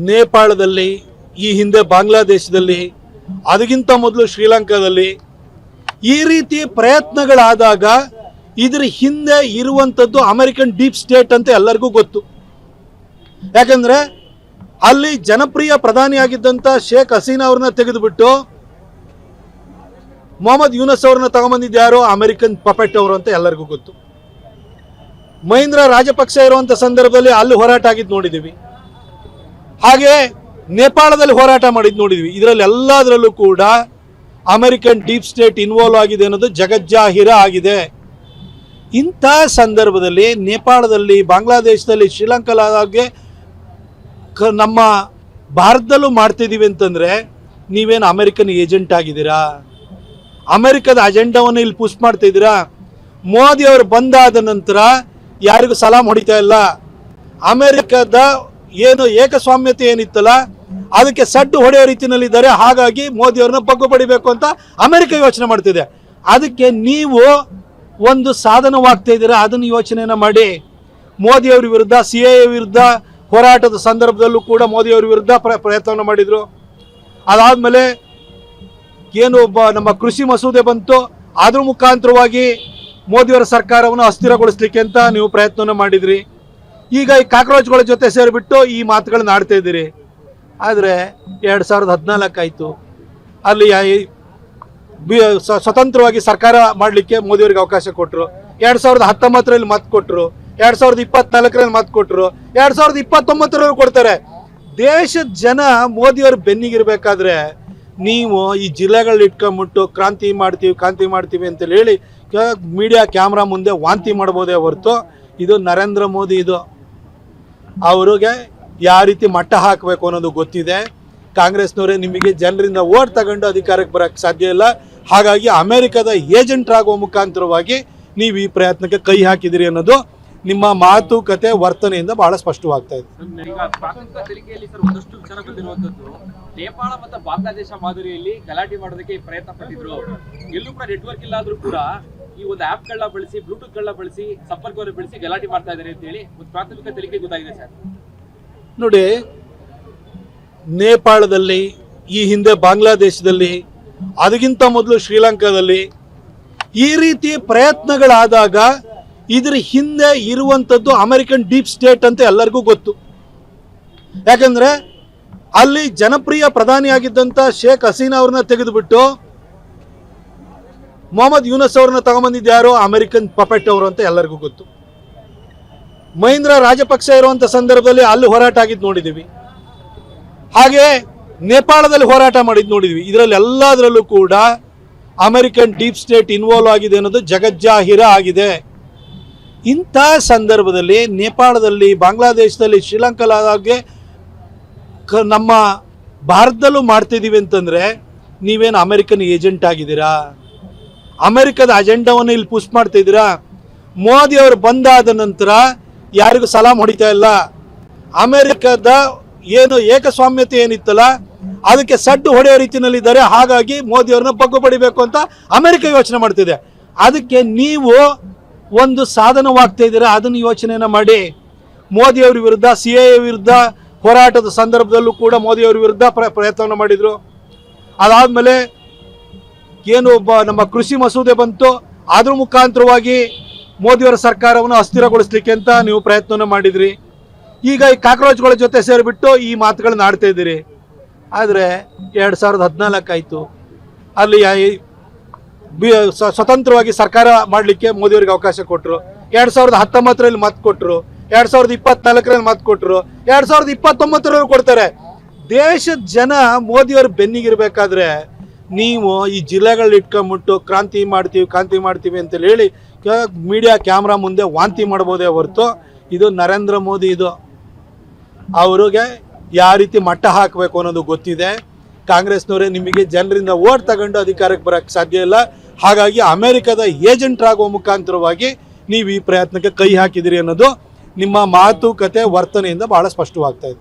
ನೇಪಾಳದಲ್ಲಿ, ಈ ಹಿಂದೆ ಬಾಂಗ್ಲಾದೇಶದಲ್ಲಿ, ಅದಕ್ಕಿಂತ ಮೊದಲು ಶ್ರೀಲಂಕಾದಲ್ಲಿ ಈ ರೀತಿ ಪ್ರಯತ್ನಗಳಾದಾಗ ಇದರ ಹಿಂದೆ ಇರುವಂಥದ್ದು ಅಮೆರಿಕನ್ ಡೀಪ್ ಸ್ಟೇಟ್ ಅಂತ ಎಲ್ಲರಿಗೂ ಗೊತ್ತು. ಯಾಕಂದರೆ ಅಲ್ಲಿ ಜನಪ್ರಿಯ ಪ್ರಧಾನಿಯಾಗಿದ್ದಂಥ ಶೇಖ್ ಹಸೀನಾ ಅವ್ರನ್ನ ತೆಗೆದುಬಿಟ್ಟು ಮೊಹಮ್ಮದ್ ಯೂನಸ್ ಅವ್ರನ್ನ ತಗೊಂಬಂದಿದ್ದು ಯಾರು? ಅಮೆರಿಕನ್ ಪಪೆಟ್ ಅವರು ಅಂತ ಎಲ್ಲರಿಗೂ ಗೊತ್ತು. ಮಹೀಂದ್ರ ರಾಜಪಕ್ಷ ಇರುವಂಥ ಸಂದರ್ಭದಲ್ಲಿ ಅಲ್ಲಿ ಹೋರಾಟ ಆಗಿದ್ದು ನೋಡಿದ್ದೀವಿ. ಹಾಗೆ ನೇಪಾಳದಲ್ಲಿ ಹೋರಾಟ ಮಾಡಿದ್ದು ನೋಡಿದ್ವಿ. ಇದರಲ್ಲಿ ಎಲ್ಲದರಲ್ಲೂ ಕೂಡ ಅಮೆರಿಕನ್ ಡೀಪ್ ಸ್ಟೇಟ್ ಇನ್ವಾಲ್ವ್ ಆಗಿದೆ ಅನ್ನೋದು ಜಗಜ್ಜಾಹೀರ ಆಗಿದೆ. ಇಂಥ ಸಂದರ್ಭದಲ್ಲಿ ನೇಪಾಳದಲ್ಲಿ, ಬಾಂಗ್ಲಾದೇಶದಲ್ಲಿ, ಶ್ರೀಲಂಕಾದಾಗೆ ನಮ್ಮ ಭಾರತದಲ್ಲೂ ಮಾಡ್ತಿದ್ದೀವಿ ಅಂತಂದರೆ ನೀವೇನು ಅಮೆರಿಕನ್ ಏಜೆಂಟ್ ಆಗಿದ್ದೀರಾ? ಅಮೆರಿಕದ ಅಜೆಂಡಾವನ್ನು ಇಲ್ಲಿ ಪುಷ್ ಮಾಡ್ತಿದ್ದೀರಾ? ಮೋದಿ ಅವರು ಬಂದಾದ ನಂತರ ಯಾರಿಗೂ ಸಲಾಮ್ ಹೊಡಿತಾ ಇಲ್ಲ. ಅಮೆರಿಕದ ಏನು ಏಕಸ್ವಾಮ್ಯತೆ ಏನಿತ್ತಲ್ಲ ಅದಕ್ಕೆ ಸಡ್ಡು ಹೊಡೆಯೋ ರೀತಿಯಲ್ಲಿದ್ದಾರೆ. ಹಾಗಾಗಿ ಮೋದಿ ಅವ್ರನ್ನ ಬಗ್ಗು ಪಡಿಬೇಕು ಅಂತ ಅಮೆರಿಕ ಯೋಚನೆ ಮಾಡ್ತಿದೆ. ಅದಕ್ಕೆ ನೀವು ಒಂದು ಸಾಧನವಾಗ್ತಾ ಇದ್ದೀರಾ, ಅದನ್ನು ಯೋಚನೆಯನ್ನು ಮಾಡಿ. ಮೋದಿಯವ್ರ ವಿರುದ್ಧ, CAA ವಿರುದ್ಧ ಹೋರಾಟದ ಸಂದರ್ಭದಲ್ಲೂ ಕೂಡ ಮೋದಿಯವ್ರ ವಿರುದ್ಧ ಪ್ರಯತ್ನವನ್ನು ಮಾಡಿದರು. ಅದಾದಮೇಲೆ ಏನು ನಮ್ಮ ಕೃಷಿ ಮಸೂದೆ ಬಂತು, ಅದ್ರ ಮುಖಾಂತರವಾಗಿ ಮೋದಿಯವರ ಸರ್ಕಾರವನ್ನು ಅಸ್ಥಿರಗೊಳಿಸ್ಲಿಕ್ಕೆ ಅಂತ ನೀವು ಪ್ರಯತ್ನವನ್ನು ಮಾಡಿದ್ರಿ. ಈಗ ಈ ಕಾಕ್ರೋಚ್ಗಳ ಜೊತೆ ಸೇರಿಬಿಟ್ಟು ಈ ಮಾತುಗಳನ್ನ ಆಡ್ತಾ ಇದ್ದೀರಿ. ಆದರೆ 2014 ಆಯಿತು, ಅಲ್ಲಿ ಸ್ವತಂತ್ರವಾಗಿ ಸರ್ಕಾರ ಮಾಡಲಿಕ್ಕೆ ಮೋದಿಯವರಿಗೆ ಅವಕಾಶ ಕೊಟ್ಟರು. 2019ರಲ್ಲಿ ಮತ ಕೊಟ್ಟರು, 2024ರಲ್ಲಿ ಮತ ಕೊಟ್ಟರು, 2029ರಲ್ಲಿ ಕೊಡ್ತಾರೆ. ದೇಶದ ಜನ ಮೋದಿಯವ್ರ ಬೆನ್ನಿಗಿರ್ಬೇಕಾದ್ರೆ ನೀವು ಈ ಜಿಲ್ಲೆಗಳನ್ನ ಇಟ್ಕೊಂಡ್ಬಿಟ್ಟು ಕ್ರಾಂತಿ ಮಾಡ್ತೀವಿ ಅಂತೇಳಿ ಹೇಳಿ ಮೀಡಿಯಾ ಕ್ಯಾಮ್ರಾ ಮುಂದೆ ವಾಂತಿ ಮಾಡ್ಬೋದೇ ಹೊರತು ಇದು ನರೇಂದ್ರ ಮೋದಿ, ಇದು ಅವ್ರಿಗೆ ಯಾವ ರೀತಿ ಮಟ್ಟ ಹಾಕಬೇಕು ಅನ್ನೋದು ಗೊತ್ತಿದೆ. ಕಾಂಗ್ರೆಸ್ನವರೇ ನಿಮಗೆ ಜನರಿಂದ ಓಟ್ ತಗೊಂಡು ಅಧಿಕಾರಕ್ಕೆ ಬರೋಕ್ಕೆ ಸಾಧ್ಯ ಇಲ್ಲ. ಹಾಗಾಗಿ ಅಮೆರಿಕದ ಏಜೆಂಟ್ ಆಗುವ ಮುಖಾಂತರವಾಗಿ ನೀವು ಈ ಪ್ರಯತ್ನಕ್ಕೆ ಕೈ ಹಾಕಿದಿರಿ ಅನ್ನೋದು ನಿಮ್ಮ ಮಾತುಕತೆ ವರ್ತನೆಯಿಂದ ಬಹಳ ಸ್ಪಷ್ಟವಾಗ್ತಾ ಇದೆ. ನೇಪಾಳ ಮತ್ತು ಬಾಂಗ್ಲಾದೇಶ ಮಾದರಿಯಲ್ಲಿ ಗಲಾಟೆ ಮಾಡೋದಕ್ಕೆ ಪ್ರಯತ್ನ ಪಟ್ಟಿದ್ರು. ಎಲ್ಲೂ ಕೂಡ ನೆಟ್ವರ್ಕ್ ಇಲ್ಲಾದ್ರೂ ಕೂಡ ಈ ಒಂದು ಆ್ಯಪ್ಗಳನ್ನ ಬಳಸಿ, ಬ್ಲೂಟೂತ್ಗಳನ್ನ ಬಳಸಿ, ಸಂಪರ್ಕವನ್ನು ಬೆಳೆಸಿ ಗಲಾಟೆ ಮಾಡ್ತಾ ಇದ್ದಾರೆ ಅಂತ ಹೇಳಿ ಒಂದು ಪ್ರಾಥಮಿಕ ತನಿಖೆ ಗೊತ್ತಾಗಿದೆ ಸರ್. ನೋಡಿ, ನೇಪಾಳದಲ್ಲಿ, ಈ ಹಿಂದೆ ಬಾಂಗ್ಲಾದೇಶದಲ್ಲಿ, ಅದಕ್ಕಿಂತ ಮೊದಲು ಶ್ರೀಲಂಕಾದಲ್ಲಿ ಈ ರೀತಿ ಪ್ರಯತ್ನಗಳಾದಾಗ ಇದರ ಹಿಂದೆ ಇರುವಂಥದ್ದು ಅಮೆರಿಕನ್ ಡೀಪ್ ಸ್ಟೇಟ್ ಅಂತ ಎಲ್ಲರಿಗೂ ಗೊತ್ತು. ಯಾಕಂದರೆ ಅಲ್ಲಿ ಜನಪ್ರಿಯ ಪ್ರಧಾನಿಯಾಗಿದ್ದಂಥ ಶೇಖ್ ಹಸೀನಾ ಅವ್ರನ್ನ ತೆಗೆದುಬಿಟ್ಟು ಮೊಹಮ್ಮದ್ ಯೂನಸ್ ಅವ್ರನ್ನ ತಗೊಂಬಂದಿದ್ದು ಯಾರು? ಅಮೆರಿಕನ್ ಪಪೆಟ್ ಅವರು ಅಂತ ಎಲ್ಲರಿಗೂ ಗೊತ್ತು. ಮಹೀಂದ್ರ ರಾಜಪಕ್ಷ ಇರುವಂಥ ಸಂದರ್ಭದಲ್ಲಿ ಅಲ್ಲಿ ಹೋರಾಟ ಆಗಿದ್ದು ನೋಡಿದ್ದೀವಿ. ಹಾಗೆ ನೇಪಾಳದಲ್ಲಿ ಹೋರಾಟ ಮಾಡಿದ್ದು ನೋಡಿದ್ವಿ. ಇದರಲ್ಲಿ ಎಲ್ಲದರಲ್ಲೂ ಕೂಡ ಅಮೆರಿಕನ್ ಡೀಪ್ ಸ್ಟೇಟ್ ಇನ್ವಾಲ್ವ್ ಆಗಿದೆ ಅನ್ನೋದು ಜಗಜ್ಜಾಹೀರ ಆಗಿದೆ. ಇಂಥ ಸಂದರ್ಭದಲ್ಲಿ ನೇಪಾಳದಲ್ಲಿ, ಬಾಂಗ್ಲಾದೇಶದಲ್ಲಿ, ಶ್ರೀಲಂಕಾದಾಗೆ ನಮ್ಮ ಭಾರತದಲ್ಲೂ ಮಾಡ್ತಿದ್ದೀವಿ ಅಂತಂದರೆ ನೀವೇನು ಅಮೆರಿಕನ್ ಏಜೆಂಟ್ ಆಗಿದ್ದೀರಾ? ಅಮೆರಿಕದ ಅಜೆಂಡಾವನ್ನು ಇಲ್ಲಿ ಪುಷ್ ಮಾಡ್ತಿದ್ದೀರಾ? ಮೋದಿ ಅವರು ಬಂದಾದ ನಂತರ ಯಾರಿಗೂ ಸಲಾಮ್ ಹೊಡಿತಾ ಇಲ್ಲ. ಅಮೆರಿಕದ ಏನು ಏಕಸ್ವಾಮ್ಯತೆ ಏನಿತ್ತಲ್ಲ ಅದಕ್ಕೆ ಸಡ್ಡು ಹೊಡೆಯೋ ರೀತಿಯಲ್ಲಿದ್ದಾರೆ. ಹಾಗಾಗಿ ಮೋದಿ ಅವ್ರನ್ನ ಬಗ್ಗು ಪಡಿಬೇಕು ಅಂತ ಅಮೆರಿಕ ಯೋಚನೆ ಮಾಡ್ತಿದೆ. ಅದಕ್ಕೆ ನೀವು ಒಂದು ಸಾಧನವಾಗ್ತಾ ಇದ್ದೀರಾ, ಅದನ್ನು ಯೋಚನೆಯನ್ನು ಮಾಡಿ. ಮೋದಿಯವ್ರ ವಿರುದ್ಧ, CAA ವಿರುದ್ಧ ಹೋರಾಟದ ಸಂದರ್ಭದಲ್ಲೂ ಕೂಡ ಮೋದಿಯವ್ರ ವಿರುದ್ಧ ಪ್ರಯತ್ನವನ್ನು ಮಾಡಿದರು. ಅದಾದಮೇಲೆ ಏನು ನಮ್ಮ ಕೃಷಿ ಮಸೂದೆ ಬಂತು, ಅದ್ರ ಮುಖಾಂತರವಾಗಿ ಮೋದಿಯವರ ಸರ್ಕಾರವನ್ನು ಅಸ್ಥಿರಗೊಳಿಸ್ಲಿಕ್ಕೆ ಅಂತ ನೀವು ಪ್ರಯತ್ನವನ್ನು ಮಾಡಿದ್ರಿ. ಈಗ ಈ ಕಾಕ್ರೋಚ್ಗಳ ಜೊತೆ ಸೇರಿಬಿಟ್ಟು ಈ ಮಾತುಗಳನ್ನ ಆಡ್ತಾ ಇದ್ದೀರಿ. ಆದರೆ 2014 ಆಯಿತು, ಅಲ್ಲಿ ಸ್ವತಂತ್ರವಾಗಿ ಸರ್ಕಾರ ಮಾಡಲಿಕ್ಕೆ ಮೋದಿಯವರಿಗೆ ಅವಕಾಶ ಕೊಟ್ಟರು. 2019ರಲ್ಲಿ ಮತ ಕೊಟ್ಟರು, 2024ರಲ್ಲಿ ಮತ ಕೊಟ್ಟರು, 2029ರಲ್ಲಿ ಕೊಡ್ತಾರೆ. ದೇಶದ ಜನ ಮೋದಿಯವ್ರ ಬೆನ್ನಿಗಿರ್ಬೇಕಾದ್ರೆ ನೀವು ಈ ಜಿಲ್ಲೆಗಳನ್ನ ಇಟ್ಕೊಂಡ್ಬಿಟ್ಟು ಕ್ರಾಂತಿ ಮಾಡ್ತೀವಿ ಅಂತೇಳಿ ಹೇಳಿ ಮೀಡಿಯಾ ಕ್ಯಾಮ್ರಾ ಮುಂದೆ ವಾಂತಿ ಮಾಡ್ಬೋದೇ ಹೊರತು ಇದು ನರೇಂದ್ರ ಮೋದಿ, ಇದು ಅವ್ರಿಗೆ ಯಾವ ರೀತಿ ಮಟ್ಟ ಹಾಕಬೇಕು ಅನ್ನೋದು ಗೊತ್ತಿದೆ. ಕಾಂಗ್ರೆಸ್ನವರೇ ನಿಮಗೆ ಜನರಿಂದ ಓಟ್ ತಗೊಂಡು ಅಧಿಕಾರಕ್ಕೆ ಬರೋಕ್ಕೆ ಸಾಧ್ಯ ಇಲ್ಲ. ಹಾಗಾಗಿ ಅಮೆರಿಕದ ಏಜೆಂಟ್ ಆಗುವ ಮುಖಾಂತರವಾಗಿ ನೀವು ಈ ಪ್ರಯತ್ನಕ್ಕೆ ಕೈ ಹಾಕಿದಿರಿ ಅನ್ನೋದು ನಿಮ್ಮ ಮಾತುಕತೆ ವರ್ತನೆಯಿಂದ ಬಹಳ ಸ್ಪಷ್ಟವಾಗ್ತಾ ಇದೆ.